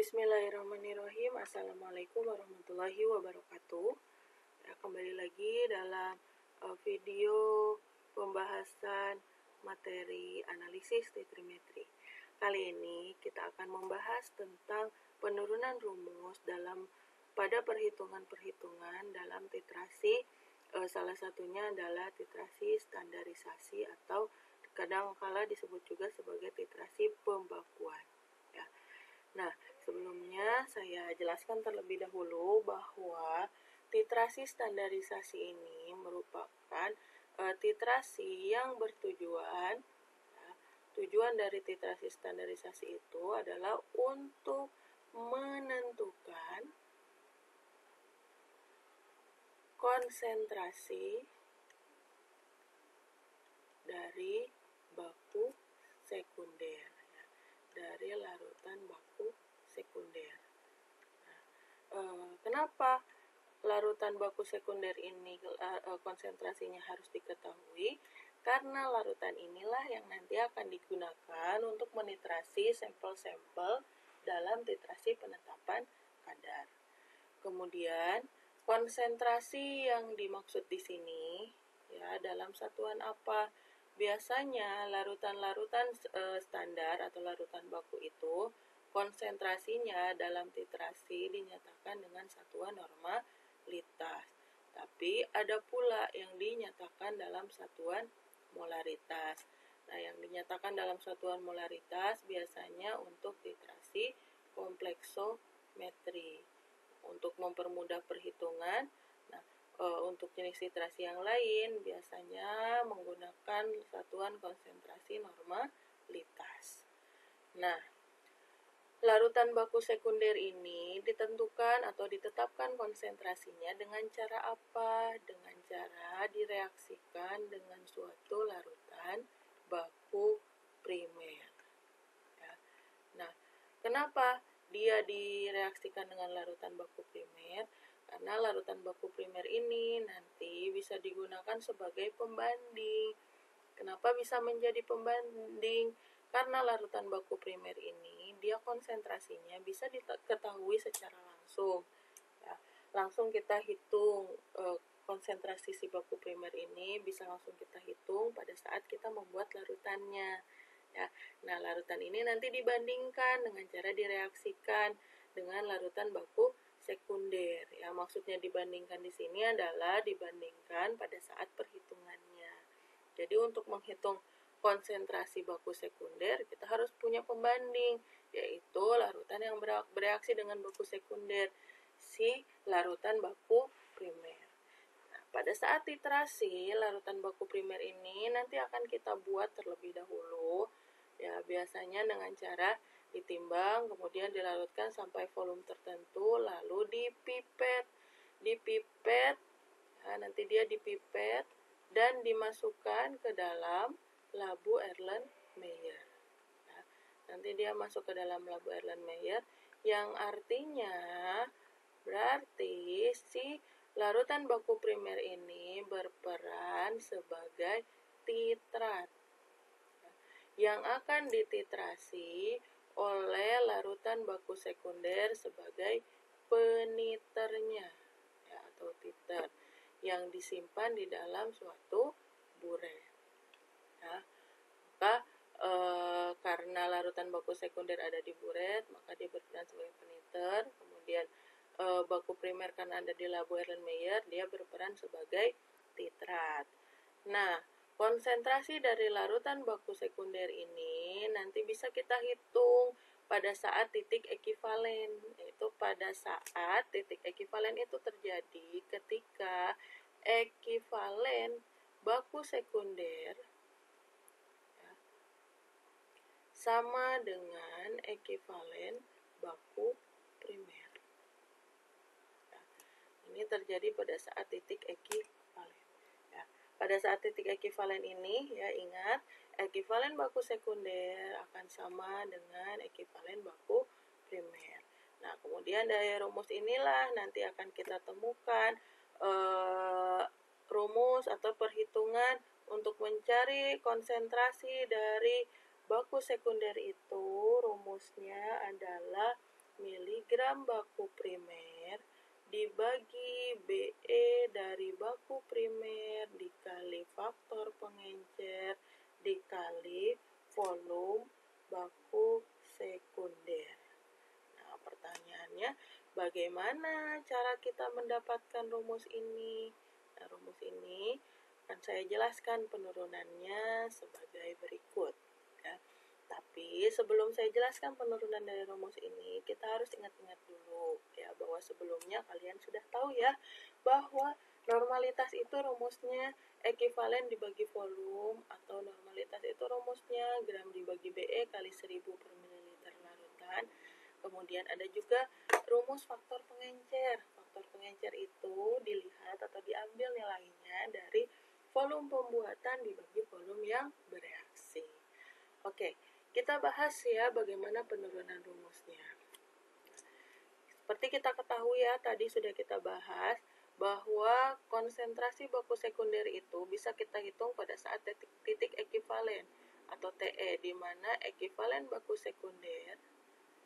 Bismillahirrahmanirrahim. Assalamualaikum warahmatullahi wabarakatuh. Ya, kembali lagi dalam video pembahasan materi analisis titrimetri. Kali ini kita akan membahas tentang penurunan rumus pada perhitungan-perhitungan dalam titrasi. Salah satunya adalah titrasi standarisasi atau kadang-kala disebut juga sebagai titrasi pembakuan. Ya. Nah, sebelumnya saya jelaskan terlebih dahulu bahwa titrasi standarisasi ini merupakan titrasi yang bertujuan, tujuan dari titrasi standarisasi itu adalah untuk menentukan konsentrasi dari baku sekunder, dari larutan baku sekunder. Kenapa larutan baku sekunder ini konsentrasinya harus diketahui? Karena larutan inilah yang nanti akan digunakan untuk menitrasi sampel-sampel dalam titrasi penetapan kadar. Kemudian konsentrasi yang dimaksud di sini ya dalam satuan apa? Biasanya larutan-larutan standar atau larutan baku itu konsentrasinya dalam titrasi dinyatakan dengan satuan normalitas. Tapi ada pula yang dinyatakan dalam satuan molaritas. Nah, yang dinyatakan dalam satuan molaritas biasanya untuk titrasi kompleksometri. Untuk mempermudah perhitungan, untuk jenis titrasi yang lain biasanya menggunakan satuan konsentrasi normalitas. Nah, larutan baku sekunder ini ditentukan atau ditetapkan konsentrasinya dengan cara apa? Dengan cara direaksikan dengan suatu larutan baku primer. Ya. Nah, kenapa dia direaksikan dengan larutan baku primer? Karena larutan baku primer ini nanti bisa digunakan sebagai pembanding. Kenapa bisa menjadi pembanding? Karena larutan baku primer ini dia konsentrasinya bisa diketahui secara langsung. Ya, langsung kita hitung konsentrasi si baku primer ini bisa langsung kita hitung pada saat kita membuat larutannya. Ya, nah larutan ini nanti dibandingkan dengan cara direaksikan dengan larutan baku sekunder. Ya, maksudnya dibandingkan di sini adalah dibandingkan pada saat perhitungannya. Jadi untuk menghitung konsentrasi baku sekunder kita harus punya pembanding, yaitu larutan yang bereaksi dengan baku sekunder, si larutan baku primer. Nah, pada saat titrasi larutan baku primer ini nanti akan kita buat terlebih dahulu, ya biasanya dengan cara ditimbang, kemudian dilarutkan sampai volume tertentu, lalu dipipet, ya, nanti dia dipipet dan dimasukkan ke dalam labu Erlenmeyer. Ya, nanti dia masuk ke dalam labu Erlenmeyer, yang artinya berarti si larutan baku primer ini berperan sebagai titrat yang akan dititrasi oleh larutan baku sekunder sebagai peniternya, ya, atau titer yang disimpan di dalam suatu buret. Ya, maka karena larutan baku sekunder ada di buret, maka dia berperan sebagai peniter. Kemudian baku primer karena ada di labu Erlenmeyer, dia berperan sebagai titrat. Nah, konsentrasi dari larutan baku sekunder ini nanti bisa kita hitung pada saat titik ekivalen, yaitu pada saat titik ekivalen itu terjadi ketika ekivalen baku sekunder sama dengan ekivalen baku primer. Nah, ini terjadi pada saat titik ekivalen. Ya, pada saat titik ekivalen ini, ya ingat, ekivalen baku sekunder akan sama dengan ekivalen baku primer. Nah, kemudian dari rumus inilah nanti akan kita temukan rumus atau perhitungan untuk mencari konsentrasi dari baku sekunder itu. Rumusnya adalah miligram baku primer dibagi BE dari baku primer dikali faktor pengencer dikali volume baku sekunder. Nah, pertanyaannya, bagaimana cara kita mendapatkan rumus ini? Nah, rumus ini akan saya jelaskan penurunannya sebagai berikut. Ya. Tapi sebelum saya jelaskan penurunan dari rumus ini, kita harus ingat-ingat dulu ya bahwa sebelumnya kalian sudah tahu ya bahwa normalitas itu rumusnya ekivalen dibagi volume, atau normalitas itu rumusnya gram dibagi BE kali 1000 per mililiter larutan. Kemudian ada juga rumus faktor pengencer. Faktor pengencer itu dilihat atau diambil nilainya dari volume pembuatan dibagi volume yang bereaksi. Oke, kita bahas ya bagaimana penurunan rumusnya. Seperti kita ketahui ya, tadi sudah kita bahas bahwa konsentrasi baku sekunder itu bisa kita hitung pada saat titik ekivalen atau TE, di mana ekivalen baku sekunder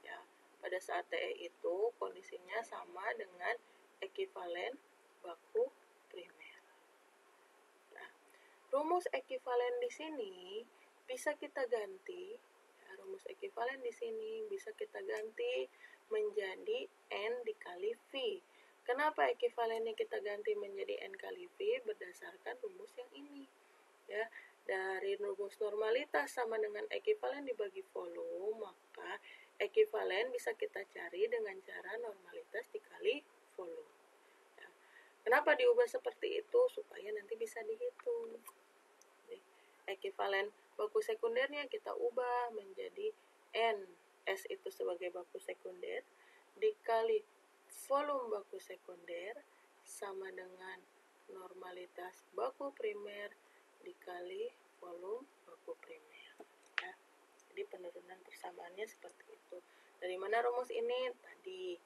ya pada saat TE itu kondisinya sama dengan ekivalen baku primer. Nah, rumus ekivalen di sini bisa kita ganti, ya, rumus ekivalen di sini bisa kita ganti menjadi N dikali V. Kenapa ekivalennya kita ganti menjadi N kali V? Berdasarkan rumus yang ini. Ya, dari rumus normalitas sama dengan ekivalen dibagi volume, maka ekivalen bisa kita cari dengan cara normalitas dikali volume. Ya. Kenapa diubah seperti itu? Supaya nanti bisa dihitung. Ekivalen baku sekundernya kita ubah menjadi N, S itu sebagai baku sekunder, dikali volume baku sekunder sama dengan normalitas baku primer dikali volume baku primer. Ya. Jadi penurunan persamaannya seperti itu. Dari mana rumus ini? Tadi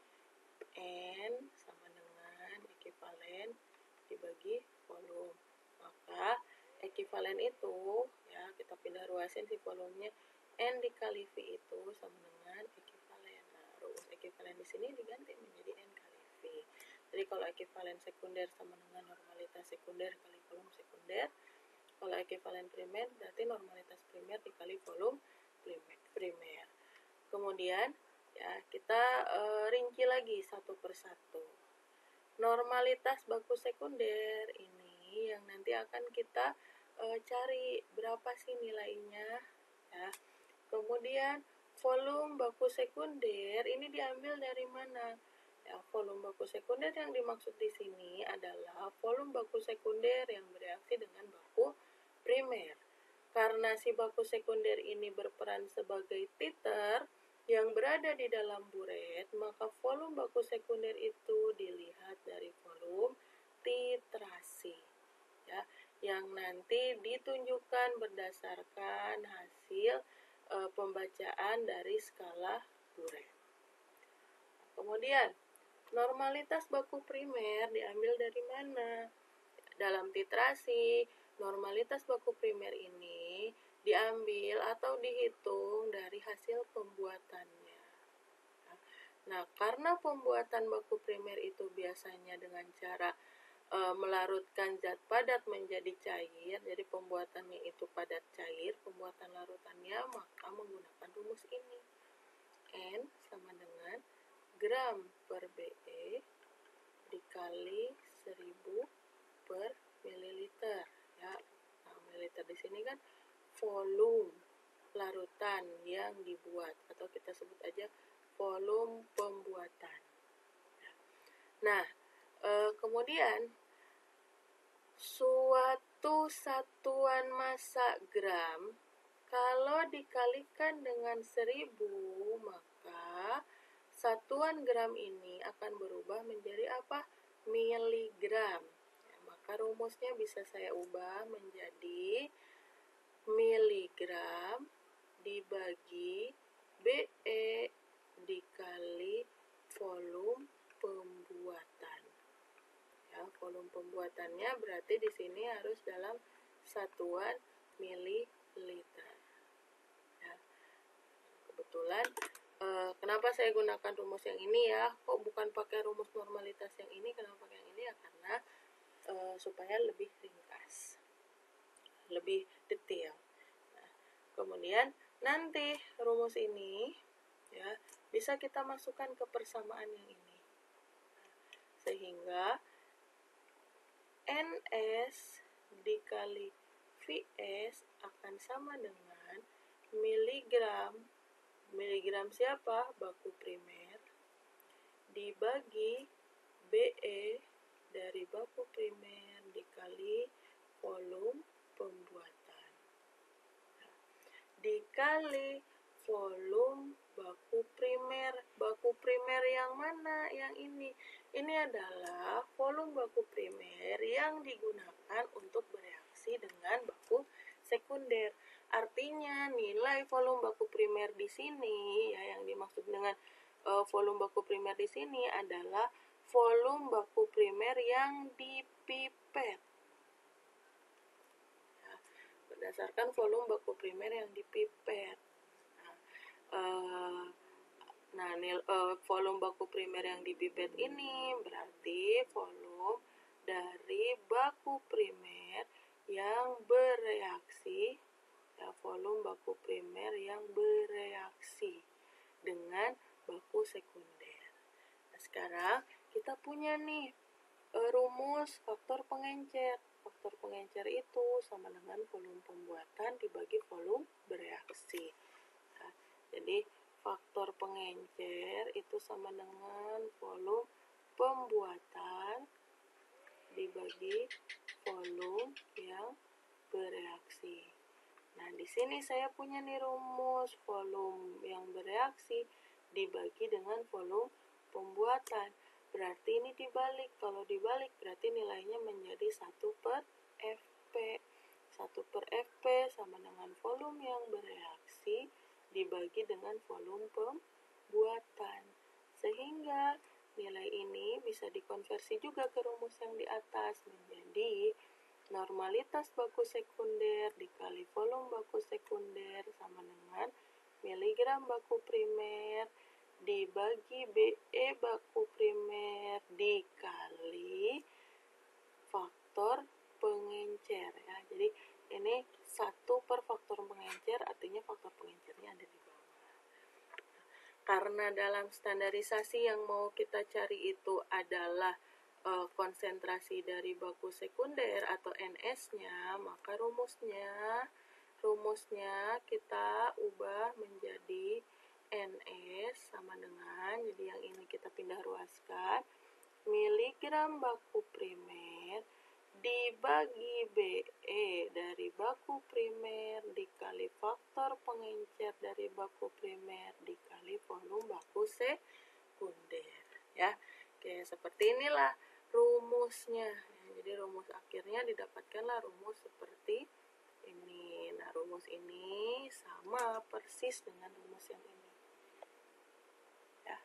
N sama dengan ekivalen dibagi volume. Maka ekivalen itu ya kita pindah ruasin si volumenya, N dikali V itu sama dengan ekivalen. Nah, rumus ekivalen di sini diganti menjadi N kali V. Jadi kalau ekivalen sekunder sama dengan normalitas sekunder kali volume sekunder. Kalau ekivalen primer berarti normalitas primer dikali volume primer. Kemudian ya kita rinci lagi satu persatu. Normalitas baku sekunder ini yang nanti akan kita cari berapa sih nilainya ya. Kemudian volume baku sekunder ini diambil dari mana? Ya, volume baku sekunder yang dimaksud di sini adalah volume baku sekunder yang bereaksi dengan baku primer. Karena si baku sekunder ini berperan sebagai titer yang berada di dalam buret, maka volume baku sekunder itu dilihat dari volume titrasi. Ya, yang nanti ditunjukkan berdasarkan hasil pembacaan dari skala buret. Kemudian, normalitas baku primer diambil dari mana? Dalam titrasi, normalitas baku primer ini diambil atau dihitung dari hasil pembuatannya. Nah, karena pembuatan baku primer itu biasanya dengan cara melarutkan zat padat menjadi cair, jadi pembuatannya itu padat cair, pembuatan larutannya, maka menggunakan rumus ini. N sama dengan gram per BE dikali 1000 per mililiter. Ya, nah, mililiter di sini kan volume larutan yang dibuat, atau kita sebut aja volume pembuatan. Nah, kemudian suatu satuan massa gram kalau dikalikan dengan 1000, maka satuan gram ini akan berubah menjadi apa? Miligram. Ya, maka rumusnya bisa saya ubah menjadi miligram dibagi BE dikali volume pembuatan. Ya, volume pembuatannya berarti di sini harus dalam satuan mililiter. Ya. Kebetulan kenapa kenapa saya gunakan rumus yang ini ya, kok bukan pakai rumus normalitas yang ini, kenapa pakai yang ini ya, karena supaya lebih ringkas, lebih detail. Nah, kemudian nanti rumus ini ya bisa kita masukkan ke persamaan yang ini, sehingga NS dikali Vs akan sama dengan miligram siapa? Baku primer dibagi BE dari baku primer dikali volume pembuatan dikali volume baku primer. Baku primer yang mana? Yang ini. Ini adalah volume baku primer yang digunakan untuk bereaksi dengan baku sekunder. Artinya nilai volume baku primer di sini ya, yang dimaksud dengan volume baku primer di sini adalah volume baku primer yang dipipet. Ya, berdasarkan volume baku primer yang dipipet. Volume baku primer yang dipipet ini berarti volume dari baku primer yang bereaksi, ya, volume baku primer yang bereaksi dengan baku sekunder. Nah, sekarang kita punya nih rumus faktor pengencer. Faktor pengencer itu sama dengan volume pembuatan dibagi volume bereaksi. Nah, jadi faktor pengencer itu sama dengan volume pembuatan dibagi volume yang bereaksi. Nah, di sini saya punya nih rumus volume yang bereaksi dibagi dengan volume pembuatan. Berarti ini dibalik. Kalau dibalik berarti nilainya menjadi 1/Fp. 1/Fp sama dengan volume yang bereaksi dibagi dengan volume pembuatan. Sehingga nilai ini bisa dikonversi juga ke rumus yang di atas menjadi normalitas baku sekunder dikali volume baku sekunder sama dengan miligram baku primer dibagi BE baku primer dikali faktor pengencer ya. Jadi ini 1/faktor pengencer, artinya faktor pengencernya ada di bawah. Karena dalam standarisasi yang mau kita cari itu adalah konsentrasi dari baku sekunder atau NS-nya, maka rumusnya kita ubah menjadi NS sama dengan, jadi yang ini kita pindah ruaskan, miligram baku primer dibagi BE dari baku primer dikali faktor pengencer dari baku primer dikali volume baku sekunder ya. Oke, seperti inilah rumusnya. Jadi rumus akhirnya didapatkanlah rumus seperti ini. Nah, rumus ini sama persis dengan rumus yang ini. Ya,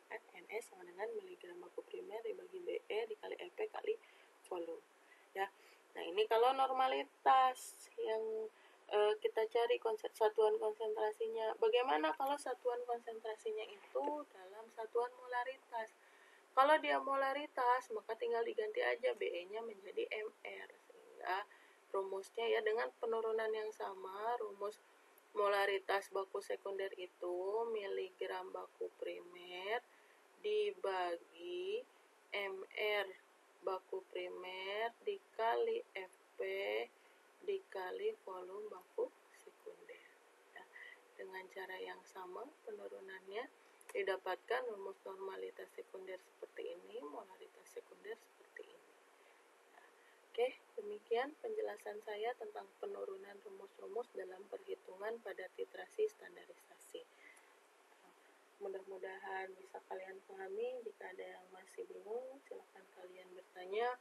kan NS sama dengan miligram baku primer dibagi BE dikali EP kali volume. Ya. Nah, ini kalau normalitas yang kita cari satuan konsentrasinya. Bagaimana kalau satuan konsentrasinya itu dalam satuan molaritas? Kalau dia molaritas, maka tinggal diganti aja BE-nya menjadi MR. Sehingga rumusnya ya dengan penurunan yang sama, rumus molaritas baku sekunder itu miligram baku primer dibagi MR baku primer dikali Fp dikali volume baku sekunder. Ya, dengan cara yang sama penurunannya didapatkan rumus normalitas sekunder seperti ini, molaritas sekunder seperti ini. Nah, oke, demikian penjelasan saya tentang penurunan rumus-rumus dalam perhitungan pada titrasi standarisasi. Mudah-mudahan bisa kalian pahami. Jika ada yang masih bingung, silakan kalian bertanya,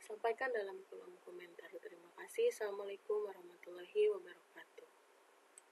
sampaikan dalam kolom komentar. Terima kasih. Assalamualaikum warahmatullahi wabarakatuh.